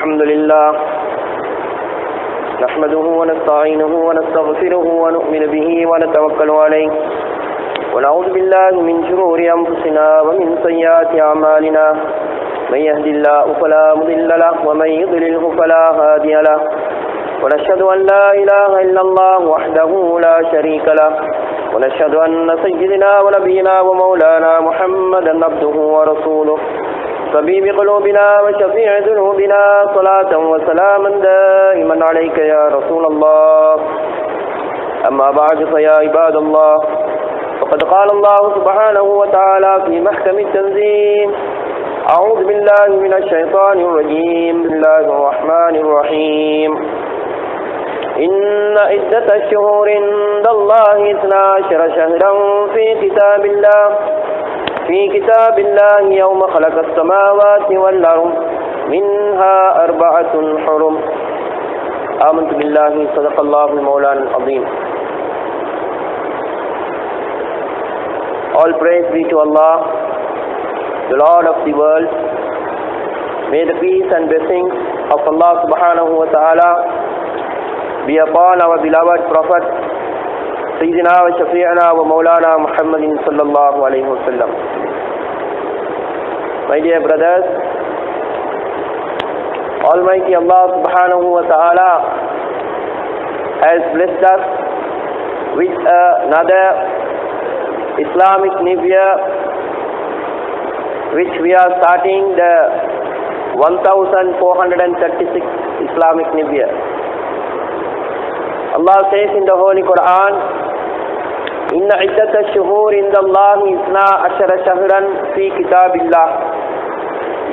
الحمد لله نحمده ونستعينه ونستغفره ونؤمن به ونتوكل عليه ونعوذ بالله من شرور أنفسنا ومن سيئات أعمالنا من يهد الله فلا مضل له ومن يضلله فلا هادي له ونشهد أن لا إله إلا الله وحده لا شريك له ونشهد أن سيدنا ونبينا ومولانا محمدا عبده ورسوله طبيب قلوبنا وشفيع ذنوبنا صلاة وسلاما دائما عليك يا رسول الله. أما بعد فيا عباد الله فقد قال الله سبحانه وتعالى في محكم التنزيل أعوذ بالله من الشيطان الرجيم بسم الله الرحمن الرحيم إن عدة الشهور عند الله 12 شهرا في كتاب الله يوم خلق السماوات والأرض منها 4 حرم. آمنت بالله صدق الله المولانا العظيم. All praise be to Allah, the Lord of the world. May the peace and blessings of Allah subhanahu wa ta'ala be upon our beloved Prophet Sayyidina wa Shafi'ana wa Maulana Muhammadin sallallahu alayhi wa sallam. My dear brothers, Almighty Allah subhanahu wa ta'ala has blessed us with another Islamic New Year, which we are starting the 1436 Islamic New Year. Allah says in the Holy Quran, Inna iddata ash-shuhur inda Allahi 12 shahran fi kitabillah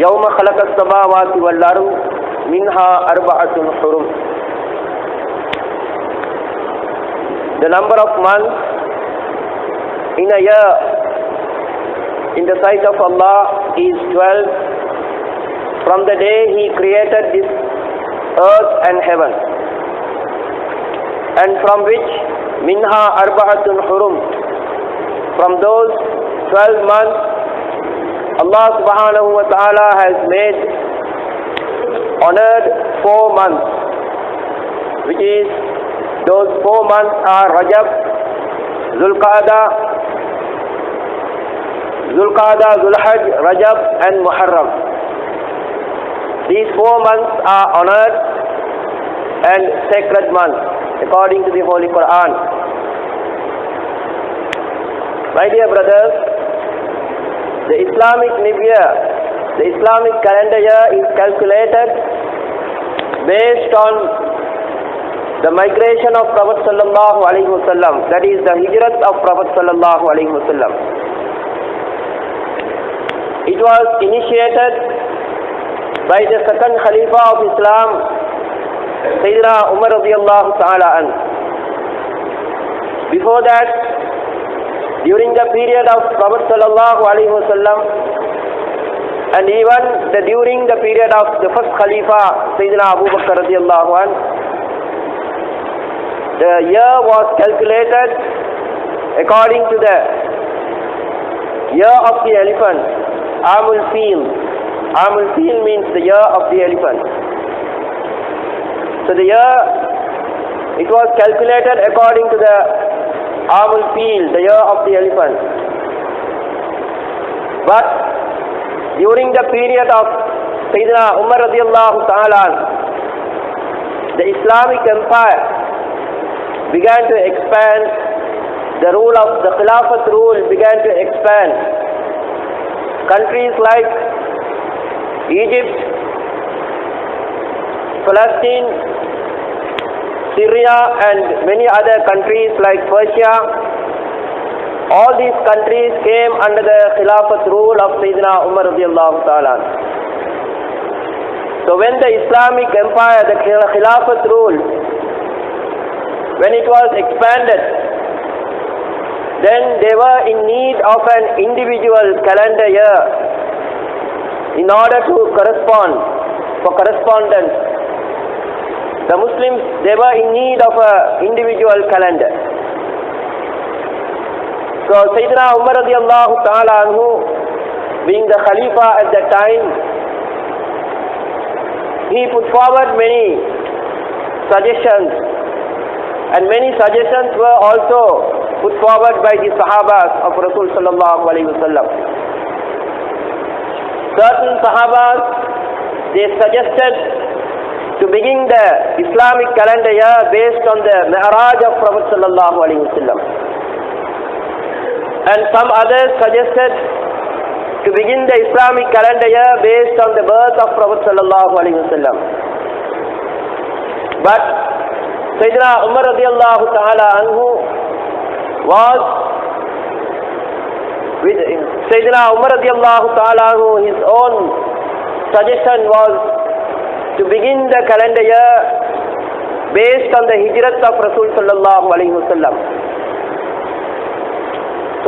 yawma khalaqa as-samawati wal ard minha 4 hurum. The number of months in a year in the sight of Allah is 12 from the day He created this earth and heaven, and from which minha 4 hurum, from those 12 months Allah subhanahu wa ta'ala has made honored 4 months, which is those 4 months are Rajab, Zulqa'dah, Zulhajj, Rajab and Muharram. These 4 months are honored and sacred months according to the Holy Quran. My dear brothers, the Islamic New Year, the Islamic calendar year is calculated based on the migration of Prophet sallallahu alaihi wasallam, that is the hijrat of Prophet sallallahu alaihi wasallam. It was initiated by the second Khalifa of Islam, Sayyidina Umar radiyallahu ta'ala an. Before that, during the period of Prophet sallallahu alaihi wasallam, and even during the period of the first Khalifa, Sayyidina Abu Bakr radiyallahu an, the year was calculated according to the year of the elephant, Amul Fil. Amul Fil means the year of the elephant. So the year, it was calculated according to the Amul Fil, the year of the elephant. But during the period of Sayyidina Umar radiyallahu ta'ala, the Islamic empire began to expand. The rule of the Khilafat rule began to expand. Countries like Egypt, Palestine, Syria and many other countries like Persia, all these countries came under the Khilafat rule of Sayyidina Umar radiyallahu ta'ala. So when the Islamic empire, the Khilafat rule, when it was expanded, then they were in need of an individual calendar year in order to correspondence. The Muslims, they were in need of an individual calendar. So Sayyidina Umar radiyallahu ta'ala anhu, being the Khalifa at that time, he put forward many suggestions, and many suggestions were also put forward by the Sahabas of Rasul sallallahu alaihi wasallam. Certain Sahabas, they suggested to begin the Islamic calendar year based on the Mi'raj of Prophet sallallahu alaihi wasallam, and some others suggested to begin the Islamic calendar year based on the birth of Prophet sallallahu alaihi wasallam. But Sayyidina Umar radiyallahu ta'ala anhu was with Sayyidina Umar radiyallahu ta'ala anhu, his own suggestion was to begin the calendar year based on the hijrat of Rasul sallallahu alaihi wasallam.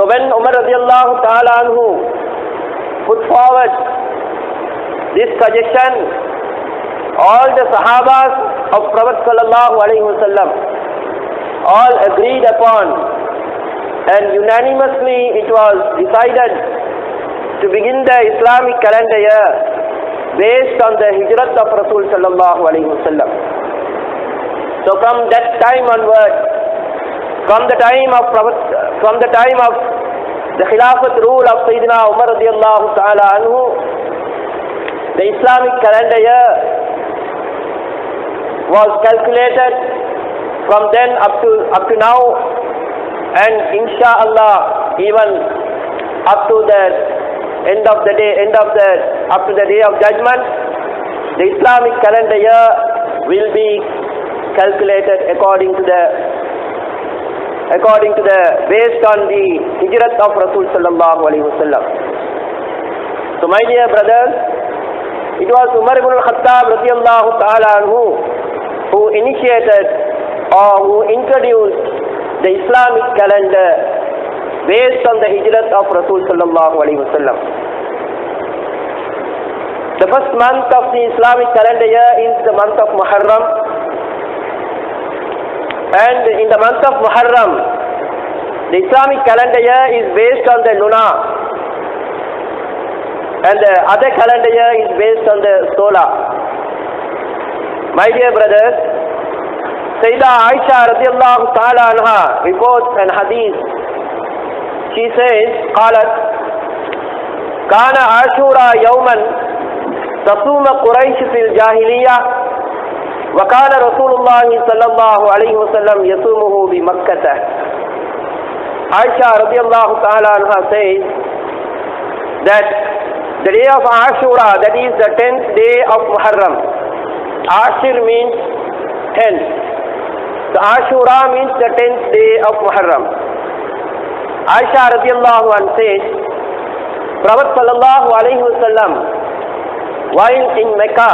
So when Umar radiyallahu ta'ala anhu put forward this suggestion, all the Sahabas of Prophet sallallahu alaihi wasallam all agreed upon, and unanimously it was decided to begin the Islamic calendar year based on the hijrat of Rasul sallallahu alaihi wasallam. So from that time onward, from the time of the Khilafat rule of Sayyidina Umar radiyallahu ta'ala anhu, the Islamic calendar year was calculated from then up to now, and insha'Allah even up to the end of the day, up to the day of judgment, the Islamic calendar year will be calculated according to the based on the hijrat of Rasul sallallahu alaihi wasallam. So my dear brothers, it was Umar ibn al-Khattab radiyallahu ta'ala anhu who initiated or who introduced the Islamic calendar based on the hijrat of Rasul sallallahu alaihi wasallam. The first month of the Islamic calendar year is the month of Muharram, and in the month of Muharram, the Islamic calendar year is based on the lunar, and the other calendar year is based on the solar. My dear brothers, Sayyidah Aisha radiyallahu ta'ala anha reports an hadith. She says, قالت كان عاشوراء يوما تصوم قريش في الجاهلية وكان رسول الله صلى الله عليه وسلم يصومه بمكة. Aisha radiyallahu ta'ala anha says that the day of Ashura, that is the 10th day of Muharram. Ashir means 10th. So Ashura means the 10th day of Muharram. Aisha radiyallahu anha says, Prophet sallallahu alayhi wasallam, while in Mecca,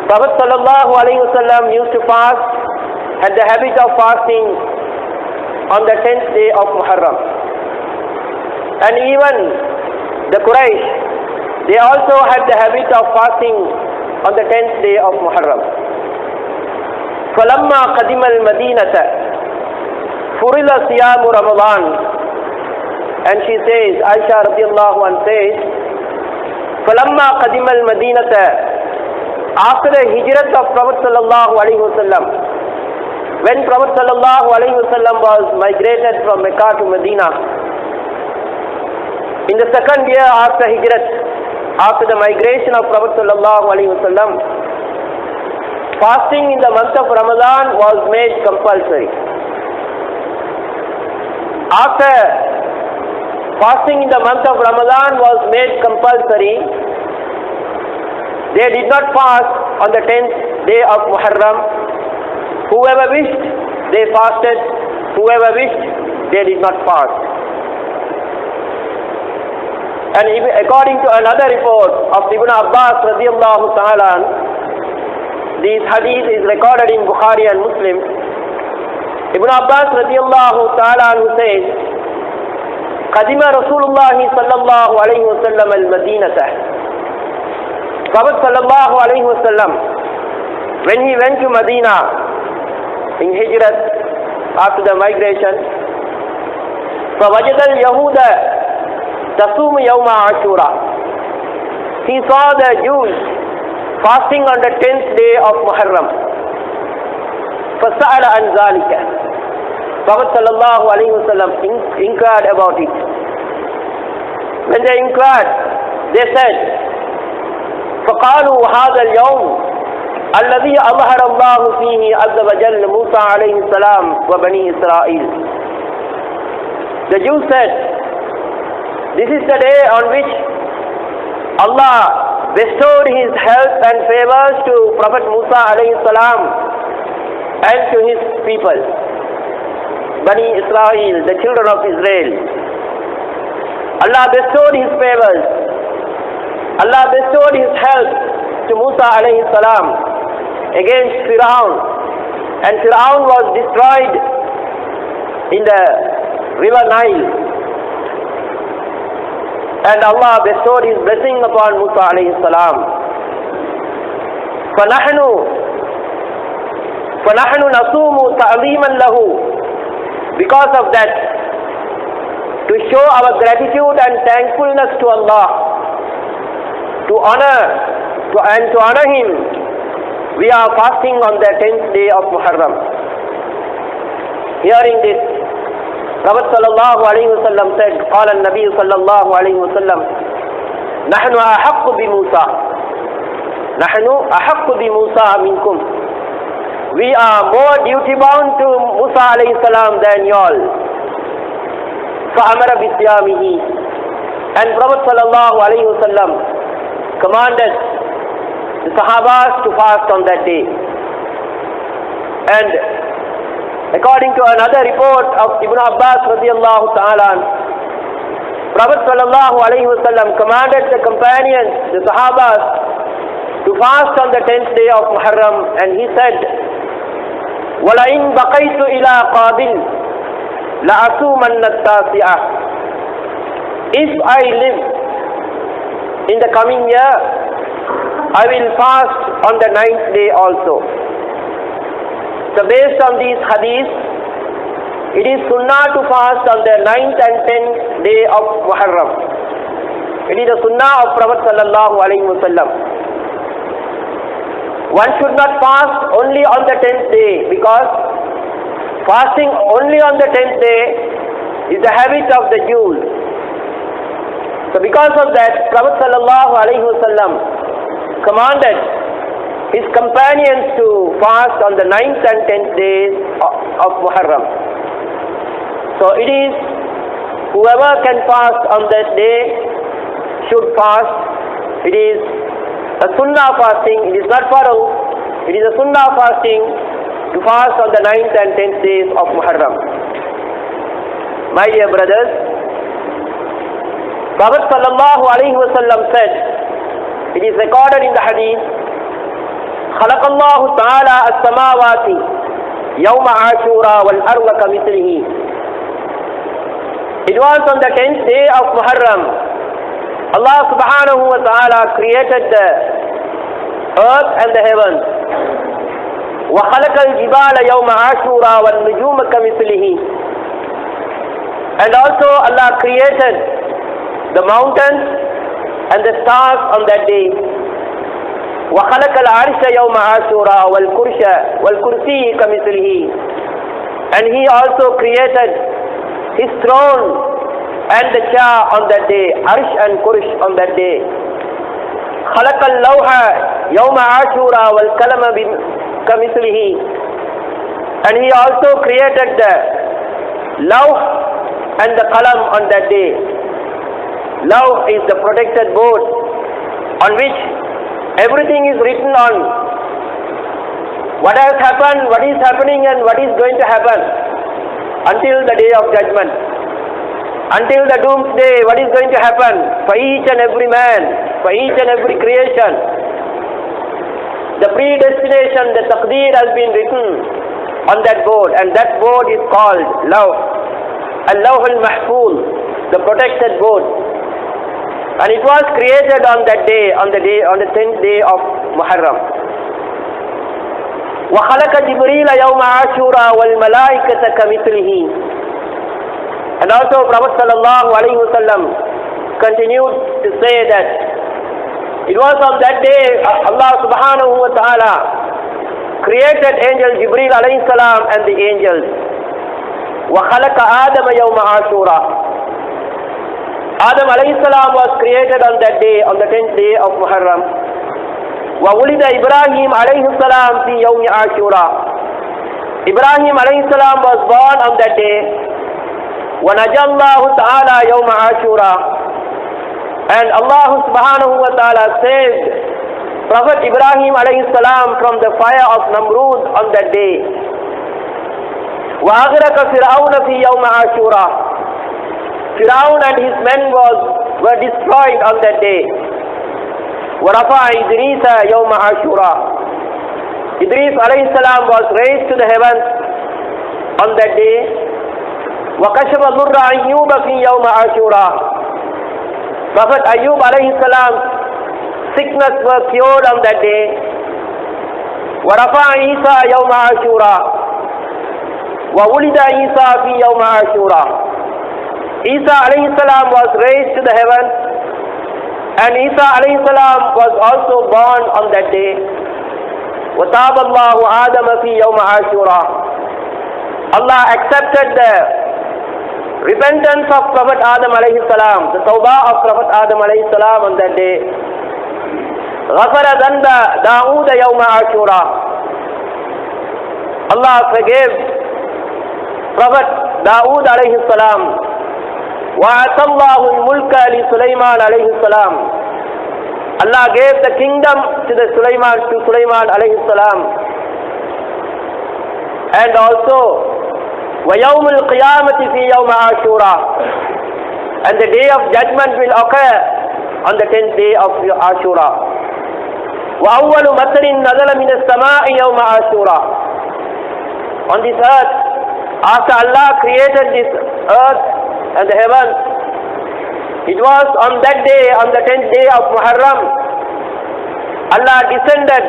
Prophet sallallahu alayhi wasallam used to fast, had the habit of fasting on the 10th day of Muharram. And even the Quraysh, they also had the habit of fasting on the 10th day of Muharram. فَلَمَّا قَدِمَ الْمَدِينَةَ فُرِضَ صِيَامُ رَمَضَانَ. And she says, Aisha radiyallahu anha says, فَلَمَّا قَدِمَ الْمَدِينَةَ, after the hijrat of Prophet sallallahu alaihi wasallam, when Prophet sallallahu alaihi wasallam was migrated from Mecca to Medina, in the second year after hijrat, after the migration of Prophet sallallahu alaihi wasallam, fasting in the month of Ramadan was made compulsory. After fasting in the month of Ramadan was made compulsory, they did not fast on the 10th day of Muharram. Whoever wished, they fasted. Whoever wished, they did not fast. And according to another report of Ibn Abbas radiyallahu ta'ala, this hadith is recorded in Bukhari and Muslim. Ibn Abbas radiyallahu ta'ala says, قدم رسول الله صلى الله عليه وسلم المدينة. Prophet sallallahu alaihi wasallam, when he went to Medina in Hijrat after the migration, فوجد اليهود تصوم يوم عاشوراء. He saw the Jews fasting on the 10th day of Muharram. فَسَأَلَ عَنْ ذَلِكَ. Prophet sallallahu alaihi wasallam inquired about it. When they inquired, they said, فَقَالُوا هَذَا الْيَوْمِ الَّذِي أَظْهَرَ اللَّهُ فِيهِ عَزَّ وَجَلَّ مُوسَى عَلَيْهِ السَّلَامُ وَبَنِي إِسْرَائِيلِ. The Jews said, this is the day on which Allah bestowed His help and favors to Prophet Musa alayhi salam and to his people, Bani Israel, the children of Israel. Allah bestowed His favors. Allah bestowed His help to Musa alayhi salam against Firaun, and Firaun was destroyed in the river Nile, and Allah bestowed His blessing upon Musa alayhi salam. فَنَحْنُ نَصُومُ تَعْظِيمًا لَهُ. Because of that, to show our gratitude and thankfulness to Allah, to honor Him, we are fasting on the 10th day of Muharram. Hearing this, Prophet sallallahu alaihi wasallam said, قال النبي صلى الله عليه وسلم نحن أحق بموسى نحن أحق بموسى منكم. We are more duty bound to Musa alayhi salam than y'all. فأمر بصيامه. And Prophet sallallahu alaihi wasallam commanded the Sahabas to fast on that day. And according to another report of Ibn Abbas radiyallahu ta'ala, Prophet sallallahu alayhi wasallam commanded the companions, the Sahabas, to fast on the 10th day of Muharram, and he said, وَلَئِنْ بَقَيْتُ إِلَىٰ قَابِلٍ لَأَصُومَنَّ التَّاسِعَةَ. If I live in the coming year, I will fast on the 9th day also. So based on these hadiths, it is sunnah to fast on the 9th and 10th day of Muharram. It is the sunnah of Prophet sallallahu alaihi wasallam. One should not fast only on the 10th day, because fasting only on the 10th day is the habit of the Jews. So because of that, Prophet sallallahu alaihi wasallam commanded his companions to fast on the 9th and 10th days of Muharram. So it is whoever can fast on that day should fast. It is a sunnah fasting. It is not farz. It is a sunnah fasting to fast on the 9th and 10th days of Muharram. My dear brothers, Prophet sallallahu alaihi wasallam said, it is recorded in the hadith, خلق الله تعالى السماوات يوم عاشوراء والأرض كمثله. It was on the 10th day of Muharram, Allah subhanahu wa ta'ala created the earth and the heavens. وَخَلَقَ الْجِبَالَ يَوْمَ عَاشُورَا وَالنُّجُومَ كَمِثْلِهِ. And also Allah created the mountains and the stars on that day. وَخَلَقَ الْعَرْشَ يَوْمَ عَاشُورَا وَالْكُرْسِيِّ كَمِثْلِهِ. And He also created His throne and the chair on that day, Arsh and Kursh on that day. خَلَقَ اللَّوْحَ يَوْمَ عَاشُورَا وَالْقَلَمَ كَمِثْلِهِ. And He also created the lawh and the qalam on that day. Lawh is the protected board on which everything is written on. What has happened, what is happening, and what is going to happen until the day of judgment. Until the doomsday, what is going to happen for each and every man, for each and every creation. The predestination, the taqdeer has been written on that board, and that board is called Lawh. Al-Lawh al-Mahfuz, the protected board. And it was created on that day, on the 10th day of Muharram. وَخَلَقَ جِبْرِيلَ يَوْمَ عَاشُورَا وَالْمَلَائِكَةَ كَمِثْلِهِ. And also Prophet sallallahu alaihi wasallam continued to say that It was on that day Allah subhanahu wa ta'ala created angel Jibreel alayhi salam and the angels. وَخَلَقَ آدَمَ يَوْمَ عَاشُورَى. Adam alayhi salam was created on that day, on the 10th day of Muharram. وَوُلِدَ إِبْرَاهِيمَ alayhi salam fi يَوْمِ عَاشُورَى. Ibrahim alayhi salam was born on that day. وَنَجَى اللَّهُ تَعَالَى يَوْمَ عَاشُورَى. And Allah subhanahu wa ta'ala saved Prophet Ibrahim alayhi salam from the fire of Namrud on that day. وَأَغْرَقَ فِرْعَوْنَ فِي يَوْمَ عَاشُورَى. Fir'aun and his men were destroyed on that day. وَرَفَعَ إِدْرِيسَ يَوْمَ عَاشُورَى. Idris alayhi salam was raised to the heavens on that day. وَكَشَفَ ضُرَّ أَيُّوبَ فِي يَوْمَ عَاشُورَى. Prophet Ayyub alayhi salam's sickness was cured on that day. وَرَفَعَ عِيسَى يَوْمَ عَاشُورَى. وَوُلِدَ عِيسَى فِي يَوْمَ عَاشُورَى. Isa alayhi salam was raised to the heaven, and Isa alayhi salam was also born on that day. وَتَابَ اللَّهُ آدَمَ فِي يَوْمَ عَاشُورَى. Allah accepted the repentance of Prophet Adam alayhi salam, the tawbah of Prophet Adam alayhi salam on that day. غَفَرَ ذَنْبَ دَاوُودَ يَوْمَ عَاشُورَى. Allah forgave Prophet Dawood alayhi salam. وَأَعْطَى اللَّهُ الْمُلْكَ لِسُلَيْمَانَ alayhi salam. Allah gave the kingdom to Sulaiman alayhi salam. And also وَيَوْمُ الْقِيَامَةِ فِي يَوْمَ عَاشُورَى. And the day of judgment will occur on the 10th day of Ashura. وَأَوَّلُ مَطَرٍ نَزَلَ مِنَ السَّمَاءِ يَوْمَ عَاشُورَى. On this earth, after Allah created this earth and the heavens, it was on that day, on the 10th day of Muharram, Allah descended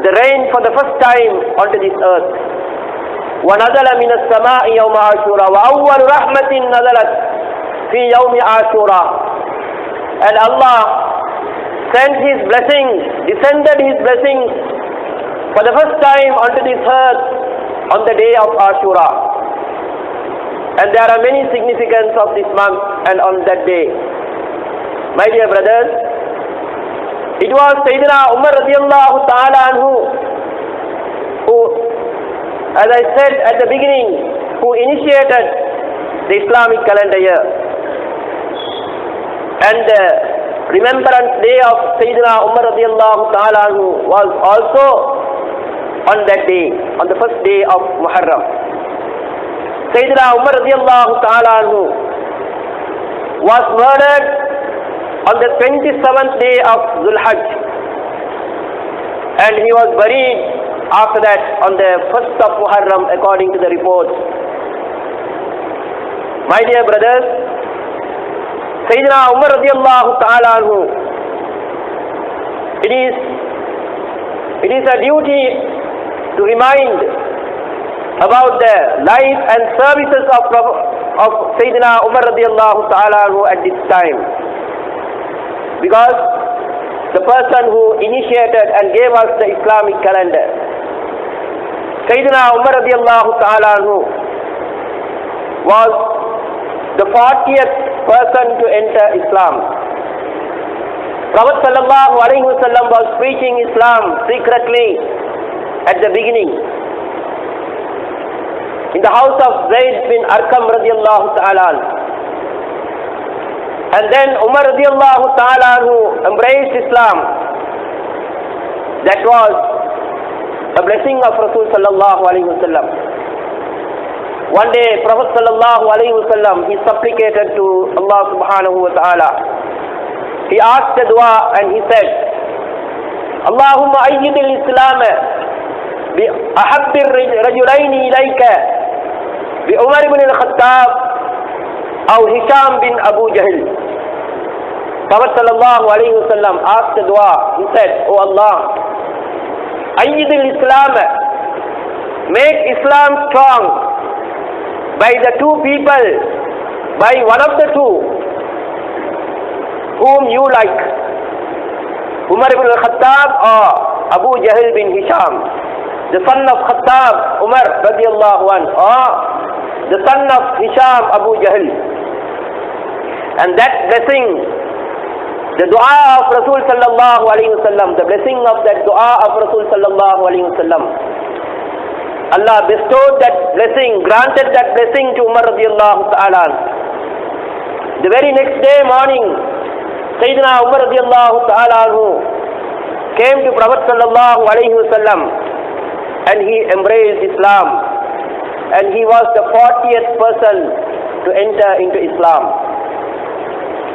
the rain for the first time onto this earth. وَنَزَلَ مِنَ السَّمَاءِ يَوْمَ عَاشُورَى وَأَوَّلُ رَحْمَةٍ نَزَلَتْ فِي يَوْمِ عَاشُورَى. And Allah sent His blessings, descended His blessings for the first time onto this earth on the day of Ashura. And there are many significance of this month and on that day. My dear brothers, it was Sayyidina Umar radiyallahu ta'ala anhu who, as I said at the beginning, who initiated the Islamic calendar year. And the remembrance day of Sayyidina Umar radiyallahu ta'ala anhu was also on that day, on the first day of Muharram. Sayyidina Umar radiyallahu ta'ala anhu was murdered on the 27th day of Dhul Hajj, and he was buried after that on the 1st of Muharram according to the reports. My dear brothers, Sayyidina Umar radiyallahu ta'ala anhu, it is a duty to remind about the life and services of Sayyidina Umar radiyallahu ta'ala anhu at this time, because the person who initiated and gave us the Islamic calendar, Sayyidina Umar radiyallahu ta'ala anhu, was the 40th person to enter Islam. Prophet sallallahu alaihi wasallam was preaching Islam secretly at the beginning in the house of Zayd bin Arqam radiyallahu ta'ala anhu. And then Umar radiyallahu ta'ala anhu embraced Islam. That was a blessing of Rasul sallallahu alaihi wasallam. One day Prophet sallallahu alaihi wasallam, he supplicated to Allah subhanahu wa ta'ala. He asked the dua and he said, Allahumma ayyid al-Islam bi ahabbi rajulayn ilayka bi Umar ibn al-Khattab aw Hisham bin Abu Jahl. Prophet sallallahu alaihi wasallam asked the dua. He said, Oh Allah, ayyid al-Islam, make Islam strong by the two people, by one of the two whom you like. Umar ibn al-Khattab or Abu Jahl bin Hisham, the son of Khattab Umar radiallahu anhu, or the son of Hisham Abu Jahl. And that blessing, the dua of Rasul sallallahu alayhi wasallam, the blessing of that dua of Rasul sallallahu alayhi wasallam, Allah bestowed that blessing, granted that blessing to Umar radiallahu ta'ala. The very next day morning, Sayyidina Umar radiallahu ta'ala came to Prophet sallallahu alayhi wasallam and he embraced Islam, and he was the 40th person to enter into Islam.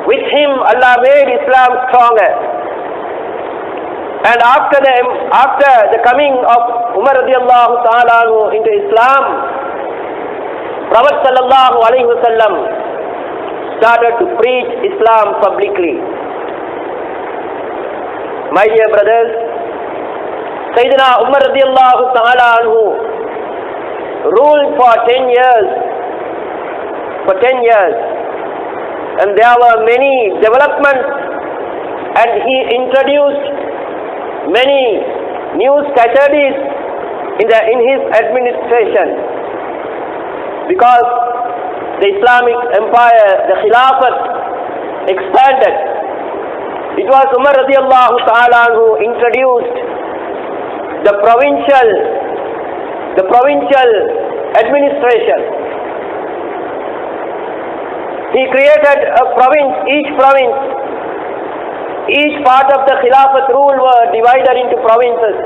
With him Allah made Islam stronger. And after the coming of Umar radiallahu ta'ala into Islam, Prophet sallallahu alayhi wasallam started to preach Islam publicly. My dear brothers, Sayyidina Umar radiallahu ta'ala ruled for 10 years. And there were many developments, and he introduced many new strategies in his administration, because the Islamic empire, the Khilafat, expanded. It was Umar radiallahu ta'ala who introduced the provincial administration. He created a province, each part of the Khilafat rule were divided into provinces.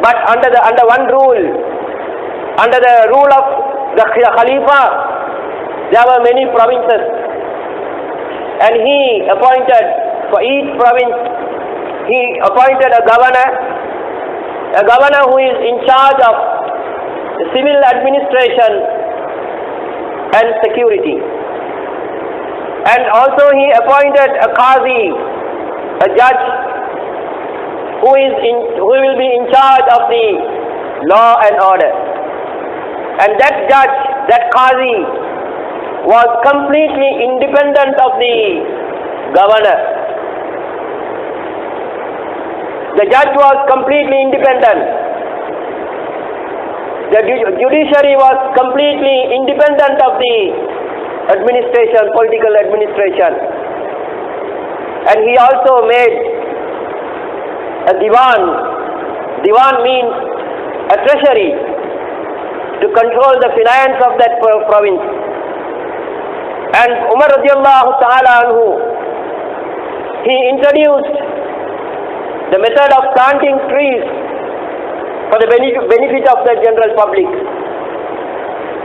But under one rule, under the rule of the Khalifa, there were many provinces. And he appointed, for each province, he appointed a governor who is in charge of the civil administration and security. And also he appointed a qazi, a judge, who will be in charge of the law and order. And that judge, that qazi, was completely independent of the governor. The judge was completely independent. The judiciary was completely independent of the administration, political administration. And he also made a diwan. Diwan means a treasury to control the finance of that province. And Umar radiallahu ta'ala anhu, he introduced the method of planting trees for the benefit of the general public.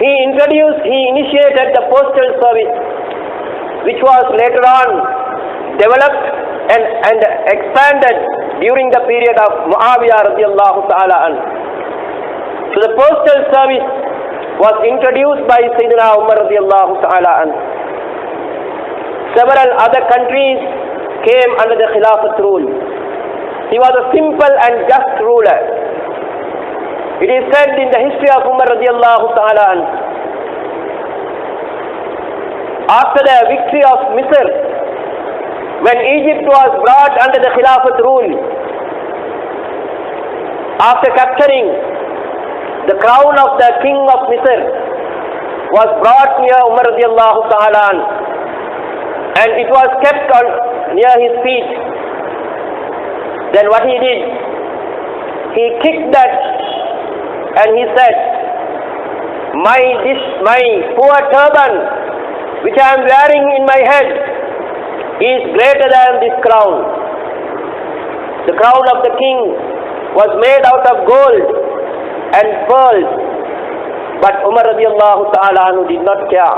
He initiated the postal service, which was later on developed and expanded during the period of Muawiyah radiallahu ta'ala anhu. So the postal service was introduced by Sayyidina Umar radiallahu ta'ala anhu. Several other countries came under the Khilafat rule. He was a simple and just ruler. It is said in the history of Umar radiallahu ta'ala anhu, after the victory of Misr, when Egypt was brought under the Khilafat rule, after capturing, the crown of the king of Misr was brought near Umar radiallahu ta'ala anhu, and it was kept near his feet. Then what he did, he kicked that and he said, my poor turban which I am wearing in my head is greater than this crown. The crown of the king was made out of gold and pearls, but Umar radiallahu ta'ala anhu did not care.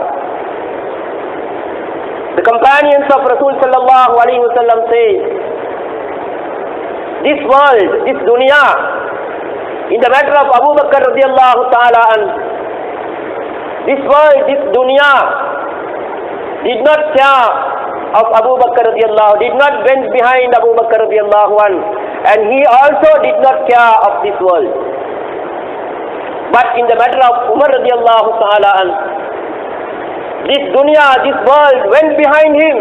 The companions of Rasul sallallahu alayhi wa sallam say, this world, this dunya, in the matter of Abu Bakr radiallahu ta'ala anhu, this world, this dunya, did not care of Abu Bakr radiallahu, did not bend behind Abu Bakr radiallahu anhu, and he also did not care of this world. But in the matter of Umar radiallahu ta'ala anhu, this dunya, this world went behind him,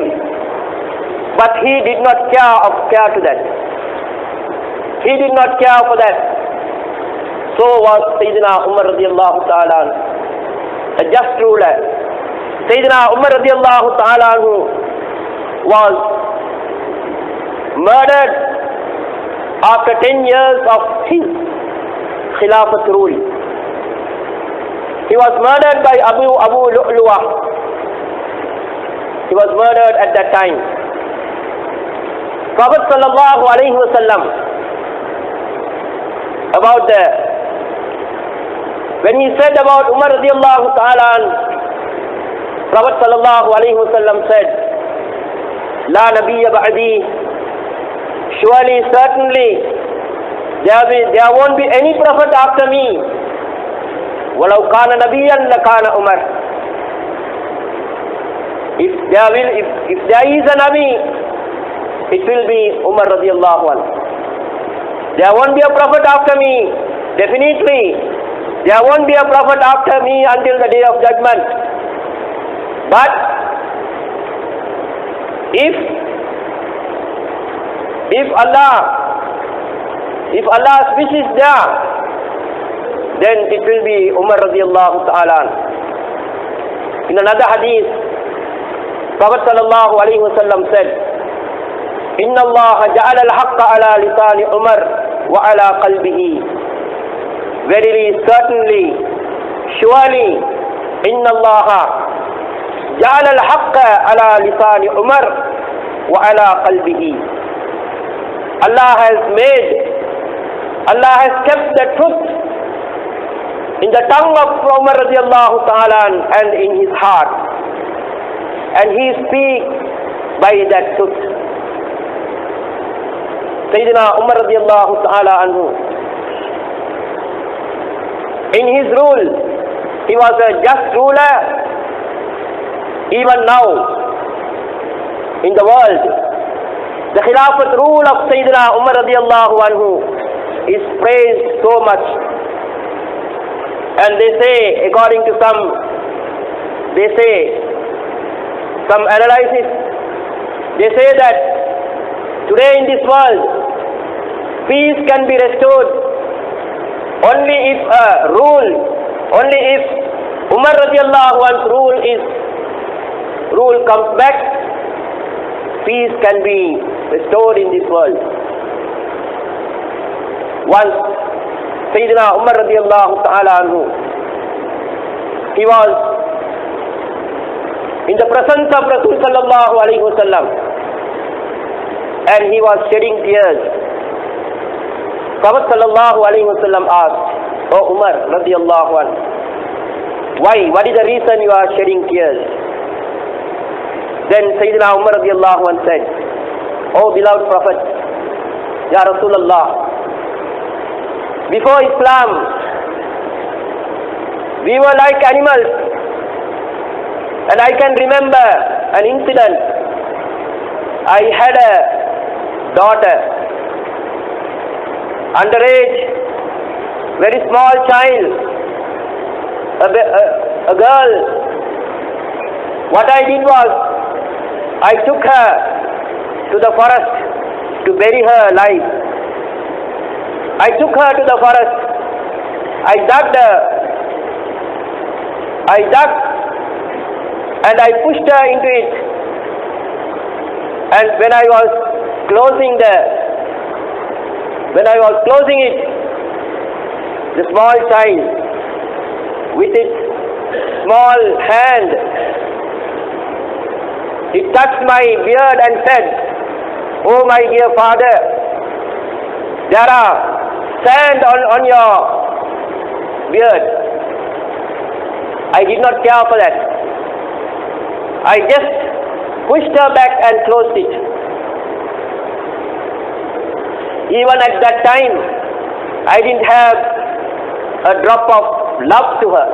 But he did not care to that. He did not care for that. So was Sayyidina Umar radiallahu ta'ala, a just ruler. Sayyidina Umar radiallahu ta'ala was murdered after 10 years of his Khilafat rule. He was murdered by Abu Lu'lu'ah. He was murdered at that time. Prophet sallallahu alaihi wasallam, when he said about Umar radiallahu ta'ala, Prophet sallallahu alaihi wasallam said, La nabiyya ba'di, surely, certainly, there won't be any prophet after me. Walau kana nabiyyan lakana Umar. If there is a Nabi, it will be Umar radiallahu anhu. There won't be a prophet after me. Definitely, there won't be a prophet after me until the day of judgment. But if Allah's wish is there, then it will be Umar radiallahu ta'ala. In another hadith, Prophet sallallahu alaihi wasallam said, Inna Allah ja'ala al-haqqa ala lisani Umar wa ala qalbihi. Verily, certainly, surely, Inna Allah ja'ala al-haqqa ala lisani Umar wa ala qalbihi. Allah has kept the truth in the tongue of Umar radiallahu ta'ala and in his heart. And he speaks by that truth. Sayyidina Umar radiallahu ta'ala anhu, in his rule, he was a just ruler. Even now, in the world, the Khilafat rule of Sayyidina Umar radiallahu anhu is praised so much. And they say, according to some analysis, they say that today in this world, peace can be restored only if Umar radiallahu anhu's rule comes back. Peace can be restored in this world. Once Sayyidina Umar radiallahu ta'ala anhu, he was in the presence of Rasul sallallahu alaihi wasallam, and he was shedding tears. Prophet sallallahu alaihi wasallam asked, "O Umar radiallahu anhu, why? What is the reason you are shedding tears?" Then Sayyidina Umar radiallahu anhu said, "O beloved Prophet, Ya Rasulullah, before Islam, we were like animals. And I can remember an incident. I had a daughter, underage, very small child, a girl. What I did was, I took her to the forest to bury her alive. I took her to the forest. I dug and I pushed her into it. And when I was closing it, the small child, with its small hand, it touched my beard and said, "Oh my dear father, there are sand on your beard." I did not care for that. I just pushed her back and closed it. Even at that time, I didn't have a drop of love to her,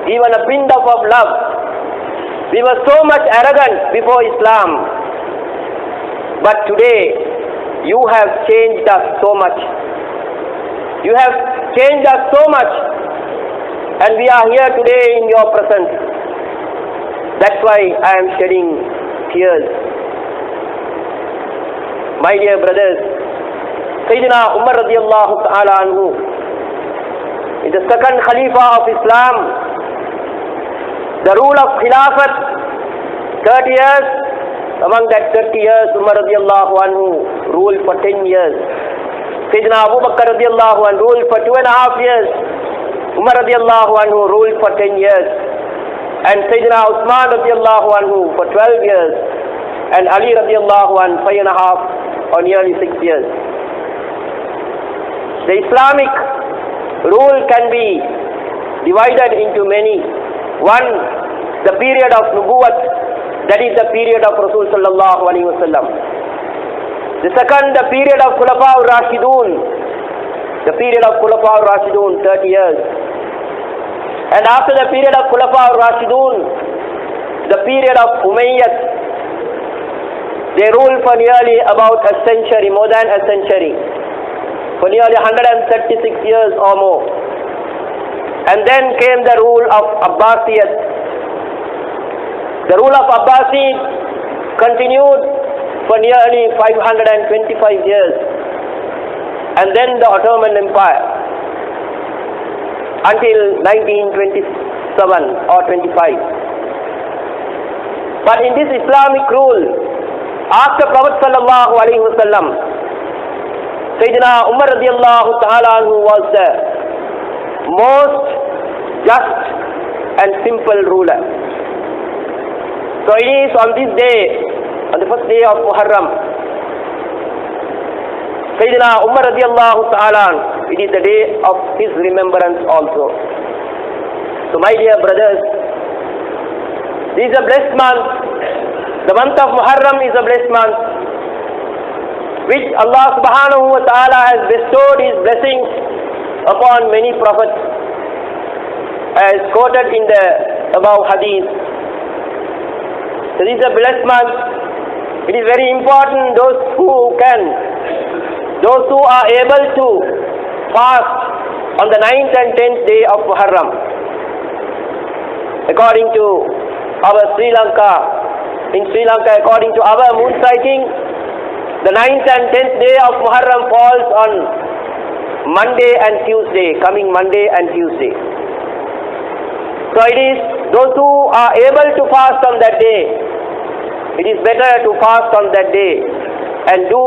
even a pin of love. We were so much arrogant before Islam. But today, you have changed us so much. You have changed us so much. And we are here today in your presence. That's why I am shedding tears. My dear brothers, Sayyidina Umar radiallahu ta'ala anhu is the second Khalifa of Islam. The rule of Khilafat, 30 years. Among that 30 years, Umar radiallahu anhu ruled for 10 years. Sayyidina Abu Bakr radiallahu anhu ruled for 2.5 years. Umar radiallahu anhu ruled for 10 years. And Sayyidina Uthman radiallahu anhu for 12 years. And Ali radiallahu anhu 5.5 or nearly 6 years. The Islamic rule can be divided into many. One, the period of Nubuwwat, that is the period of Rasul sallallahu alaihi wasallam. The second, the period of Khulafa al-Rashidun, the period of Khulafa al-Rashidun, 30 years. And after the period of Khulafa al-Rashidun, the period of Umayyad, they ruled for nearly about a century, more than a century, for nearly 136 years or more. And then came the rule of Abbasiyat. The rule of Abbasid continued for nearly 525 years. And then the Ottoman Empire until 1927 or 25. But in this Islamic rule, after Prophet sallallahu alaihi wasallam, Sayyidina Umar radiallahu ta'ala anhu was the most just and simple ruler. So it is on this day, on the first day of Muharram, Sayyidina Umar radiallahu ta'ala, it is the day of his remembrance also. So my dear brothers, this is a blessed month. The month of Muharram is a blessed month, which Allah subhanahu wa ta'ala has bestowed His blessings upon many prophets, as quoted in the above hadith. So this is a blessed month. It is very important those who are able to fast on the 9th and 10th day of Muharram. According to our in Sri Lanka, according to our moon sighting, the 9th and 10th day of Muharram falls on Monday and Tuesday, coming Monday and Tuesday. So it is those who are able to fast on that day, it is better to fast on that day and do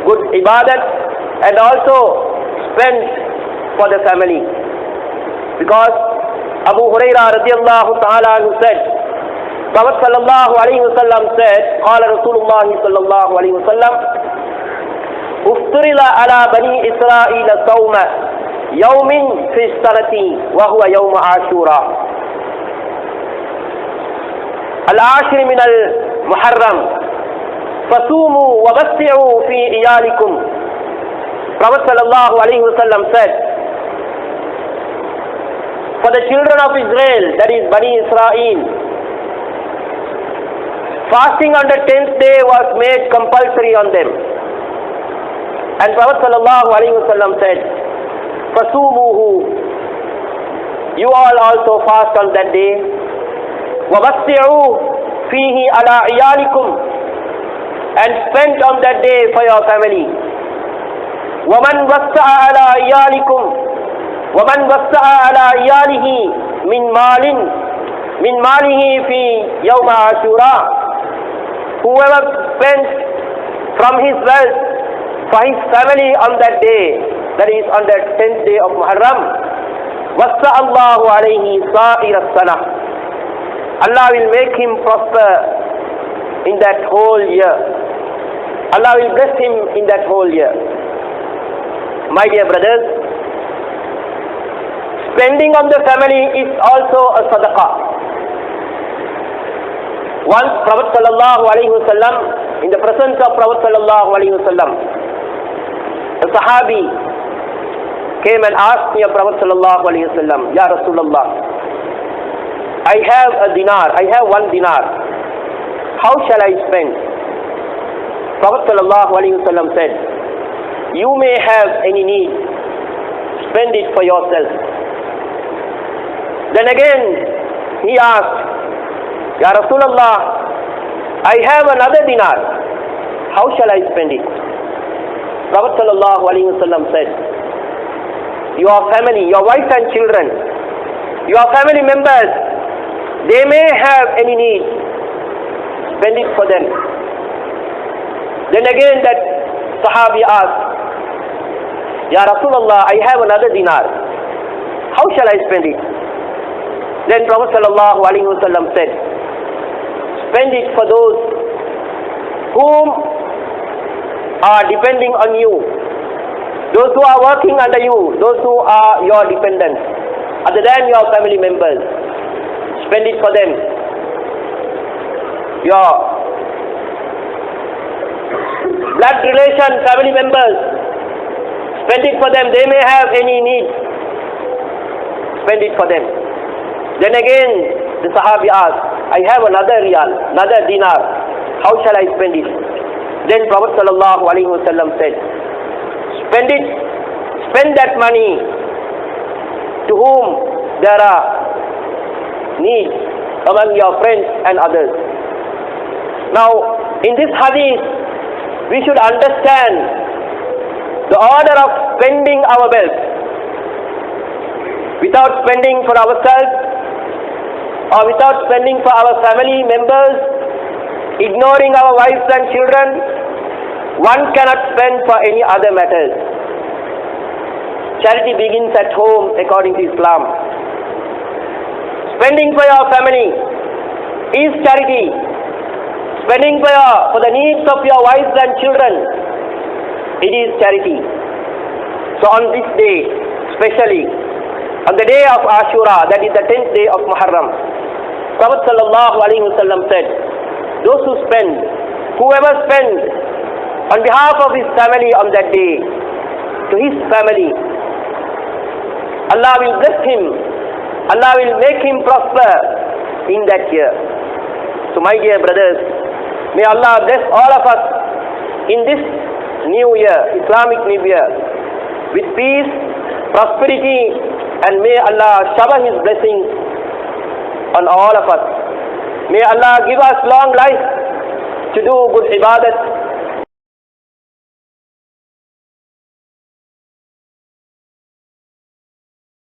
good ibadat and also spend for the family. Because Abu Hurairah radiallahu ta'ala anhu said, Prophet sallallahu alaihi wasallam said, Qala Rasulullah sallallahu alaihi wasallam, Ufturila ala bani Israel sawma yawmin fi sanati wa huwa yawm Ashura. Al-ashir min al-Muharram fasumu wa basti'u fi iyalikum. Prophet sallallahu alaihi wasallam said, for the children of Israel, that is Bani Israel, fasting on the 10th day was made compulsory on them. And Prophet sallallahu alaihi wasallam said, "Fasumuhu, you all also fast on that day. Wabasti'u fihi ala iyalikum, and spend on that day for your family. Waman wasa'a ala iyalikum, waman wasa'a ala iyalihi min malihi fi yawma Ashura." Whoever spends from his wealth for his family on that day, that is on that 10th day of Muharram, wasa'allahu alayhi sa'ir as-sanah, Allah will make him prosper in that whole year. Allah will bless him in that whole year. My dear brothers, spending on the family is also a sadaqah. Once Prophet sallallahu alaihi wasallam, in the presence of Prophet sallallahu alaihi wasallam, a Sahabi came and asked me, Prophet sallallahu alaihi wasallam, Ya Rasulullah, I have a dinar, I have 1 dinar. How shall I spend? Prophet sallallahu alaihi wasallam said, you may have any need, spend it for yourself. Then again he asked, Ya Rasulullah, I have another dinar, how shall I spend it? Prophet sallallahu alaihi wasallam said, your family, your wife and children, your family members, they may have any need, spend it for them. Then again that Sahabi asked, Ya Rasulullah, I have another dinar. How shall I spend it? Then Prophet sallallahu alaihi wasallam said, spend it for those whom are depending on you, those who are working under you, those who are your dependents, other than your family members. Spend it for them. Your blood relation, family members, spend it for them. They may have any need. Spend it for them. Then again the Sahabi asked, I have another riyal, another dinar. How shall I spend it? Then Prophet sallallahu alaihi wasallam said, spend it, spend that money to whom there are needs among your friends and others. Now, in this hadith, we should understand the order of spending our wealth. Without spending for ourselves or without spending for our family members, ignoring our wives and children, one cannot spend for any other matters. Charity begins at home according to Islam. Spending for your family is charity. Spending for the needs of your wives and children, it is charity. So on this day, especially on the day of Ashura, that is the 10th day of Muharram, Prophet sallallahu alaihi wasallam said, those who spend, whoever spends on behalf of his family on that day, to his family, Allah will bless him, Allah will make him prosper in that year. So my dear brothers, may Allah bless all of us in this new year, Islamic New Year, with peace, prosperity, and may Allah shower his blessings on all of us. May Allah give us long life to do good ibadat